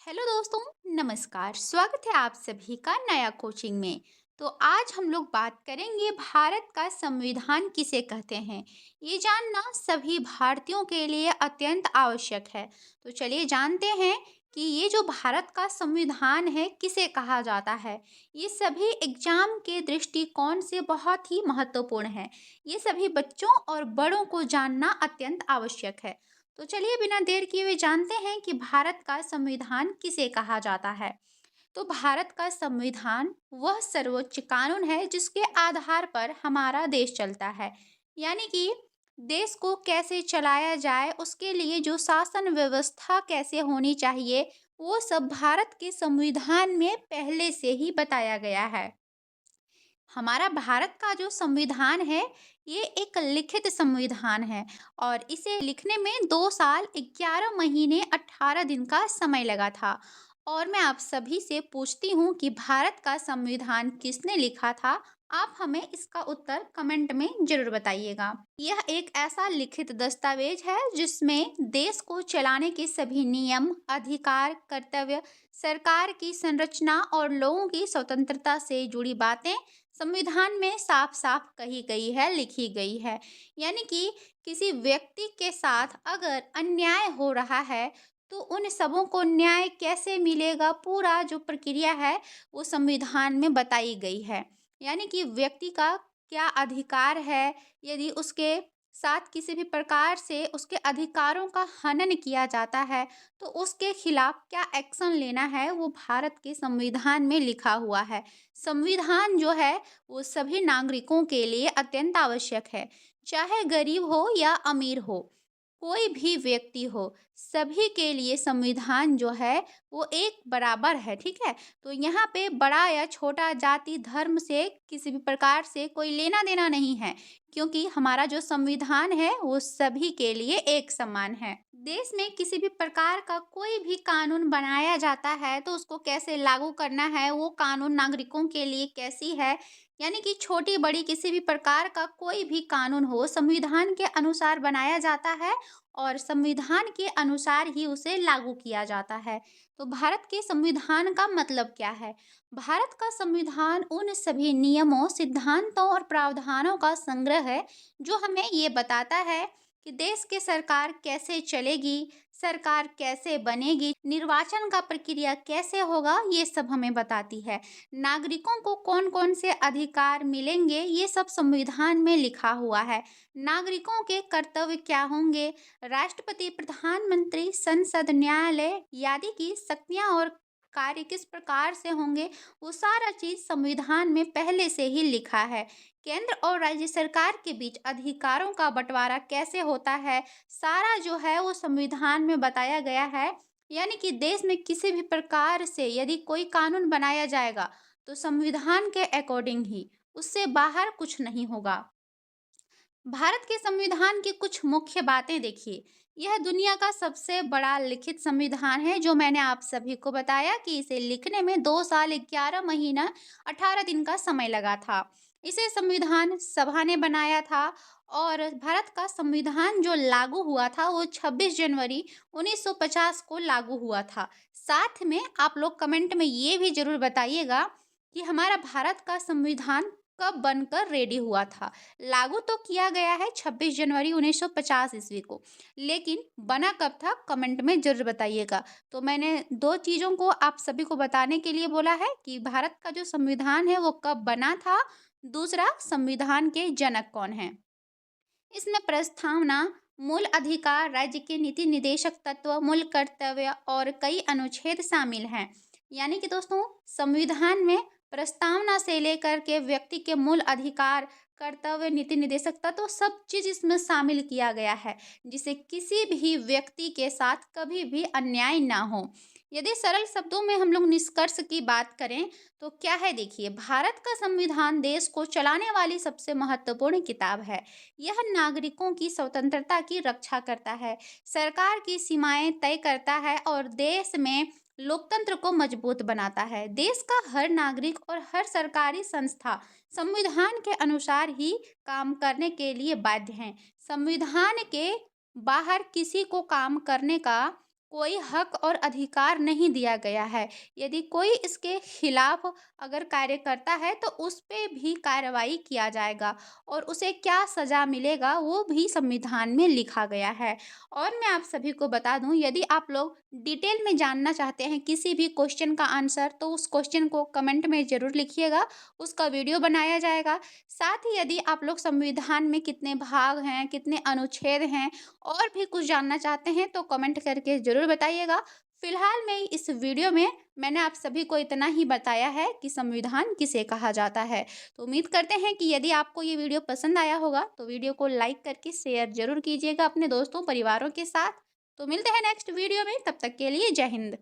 Hello दोस्तों, नमस्कार। स्वागत है आप सभी का नया कोचिंग में। तो आज हम लोग बात करेंगे भारत का संविधान किसे कहते हैं। ये जानना सभी भारतीयों के लिए अत्यंत आवश्यक है। तो चलिए जानते हैं कि ये जो भारत का संविधान है किसे कहा जाता है। ये सभी एग्जाम के दृष्टिकोण से बहुत ही महत्वपूर्ण है। ये सभी बच्चों और बड़ों को जानना अत्यंत आवश्यक है। तो चलिए बिना देर किए हुए जानते हैं कि भारत का संविधान किसे कहा जाता है। तो भारत का संविधान वह सर्वोच्च कानून है जिसके आधार पर हमारा देश चलता है। यानी कि देश को कैसे चलाया जाए, उसके लिए जो शासन व्यवस्था कैसे होनी चाहिए, वो सब भारत के संविधान में पहले से ही बताया गया है। हमारा भारत का जो संविधान है, ये एक लिखित संविधान है और इसे लिखने में 2 साल 11 महीने 18 दिन का समय लगा था। और मैं आप सभी से पूछती हूँ कि भारत का संविधान किसने लिखा था? आप हमें इसका उत्तर कमेंट में ज़रूर बताइएगा। यह एक ऐसा लिखित दस्तावेज है जिसमें देश को चलाने के सभी नियम, अधिकार, कर्तव्य, सरकार की संरचना और लोगों की स्वतंत्रता से जुड़ी बातें संविधान में साफ-साफ कही गई है, लिखी गई है। यानी कि किसी व्यक्ति के साथ अगर अन्याय हो रहा है, तो उन सबों को न्याय कैसे मिलेगा, पूरा जो प्रक्रिया है, वो संविधान में बताई गई है। यानी कि व्यक्ति का क्या अधिकार है, यदि उसके साथ किसी भी प्रकार से उसके अधिकारों का हनन किया जाता है, तो उसके खिलाफ क्या एक्शन लेना है, वो भारत के संविधान में लिखा हुआ है। संविधान जो है वो सभी नागरिकों के लिए अत्यंत आवश्यक है। चाहे गरीब हो या अमीर हो, कोई भी व्यक्ति हो, सभी के लिए संविधान जो है वो एक बराबर है, ठीक है? तो यहाँ पे बड़ा या छोटा, जाति, धर्म से किसी भी प्रकार से कोई लेना-देना नहीं है, क्योंकि हमारा जो संविधान है वो सभी के लिए एक समान है। देश में किसी भी प्रकार का कोई भी कानून बनाया जाता है, तो उसको कैसे लागू करना है, वो कानून नागरिकों के लिए कैसी है, यानी कि छोटी-बड़ी किसी भी प्रकार का कोई भी कानून हो, संविधान के अनुसार बनाया जाता है और संविधान के अनुसार ही उसे लागू किया जाता है। तो भारत के संविधान का मतलब क्या है? भारत का संविधान उन सभी नियमों, सिद्धांतों और प्रावधानों का संग्रह है, जो हमें ये बताता है कि देश की सरकार कैसे चलेगी, सरकार कैसे बनेगी, निर्वाचन का प्रक्रिया कैसे होगा, ये सब हमें बताती है। नागरिकों को कौन-कौन से अधिकार मिलेंगे, ये सब संविधान में लिखा हुआ है। नागरिकों के कर्तव्य क्या होंगे, राष्ट्रपति, प्रधानमंत्री, संसद, न्यायालय आदि की शक्तियाँ और कार्य किस प्रकार से होंगे, वो सारा चीज़ संविधान में पहले से ही लिखा है। केंद्र और राज्य सरकार के बीच अधिकारों का बंटवारा कैसे होता है, सारा जो है वो संविधान में बताया गया है। यानी कि देश में किसी भी प्रकार से यदि कोई कानून बनाया जाएगा, तो संविधान के अकॉर्डिंग ही, उससे बाहर कुछ नहीं होगा। भारत के संविधान की कुछ मुख्य बातें देखिए। यह दुनिया का सबसे बड़ा लिखित संविधान है, जो मैंने आप सभी को बताया कि इसे लिखने में 2 साल 11 महीना 18 दिन का समय लगा था। इसे संविधान सभा ने बनाया था और भारत का संविधान जो लागू हुआ था वो 26 जनवरी 1950 को लागू हुआ था। साथ में आप लोग कमेंट में ये भी ज़रूर बताइएगा कि हमारा भारत का संविधान कब बनकर रेडी हुआ था। लागू तो किया गया है 26 जनवरी 1950 ईस्वी को, लेकिन बना कब था कमेंट में ज़रूर बताइएगा। तो मैंने 2 चीज़ों को आप सभी को बताने के लिए बोला है कि भारत का जो संविधान है वो कब बना था, दूसरा संविधान के जनक कौन हैं। इसमें प्रस्तावना, मूल अधिकार, राज्य के नीति निर्देशक तत्व, मूल कर्तव्य और कई अनुच्छेद शामिल हैं। यानी कि दोस्तों, संविधान में प्रस्तावना से लेकर के व्यक्ति के मूल अधिकार, कर्तव्य, नीति निर्देशक तत्व सब चीज इसमें शामिल किया गया है, जिससे किसी भी व्यक्ति के साथ कभी भी अन्याय ना हो। यदि सरल शब्दों में हम लोग निष्कर्ष की बात करें, तो क्या है, देखिए, भारत का संविधान देश को चलाने वाली सबसे महत्वपूर्ण किताब है। यह नागरिकों की स्वतंत्रता की रक्षा करता है, सरकार की सीमाएं तय करता है और देश में लोकतंत्र को मजबूत बनाता है। देश का हर नागरिक और हर सरकारी संस्था संविधान के अनुसार ही काम करने के लिए बाध्य हैं। संविधान के बाहर किसी को काम करने का कोई हक और अधिकार नहीं दिया गया है। यदि कोई इसके खिलाफ अगर कार्य करता है तो उस पे भी कार्रवाई किया जाएगा और उसे क्या सज़ा मिलेगा वो भी संविधान में लिखा गया है। और मैं आप सभी को बता दूँ, यदि आप लोग डिटेल में जानना चाहते हैं किसी भी क्वेश्चन का आंसर, तो उस क्वेश्चन को कमेंट में ज़रूर लिखिएगा, उसका वीडियो बनाया जाएगा। साथ ही यदि आप लोग संविधान में कितने भाग हैं, कितने अनुच्छेद हैं और भी कुछ जानना चाहते हैं तो कमेंट करके ज़रूर बताइएगा। फिलहाल मैं इस वीडियो में मैंने आप सभी को इतना ही बताया है कि संविधान किसे कहा जाता है। तो उम्मीद करते हैं कि यदि आपको ये वीडियो पसंद आया होगा तो वीडियो को लाइक करके शेयर ज़रूर कीजिएगा अपने दोस्तों, परिवारों के साथ। तो मिलते हैं नेक्स्ट वीडियो में, तब तक के लिए जय हिंद।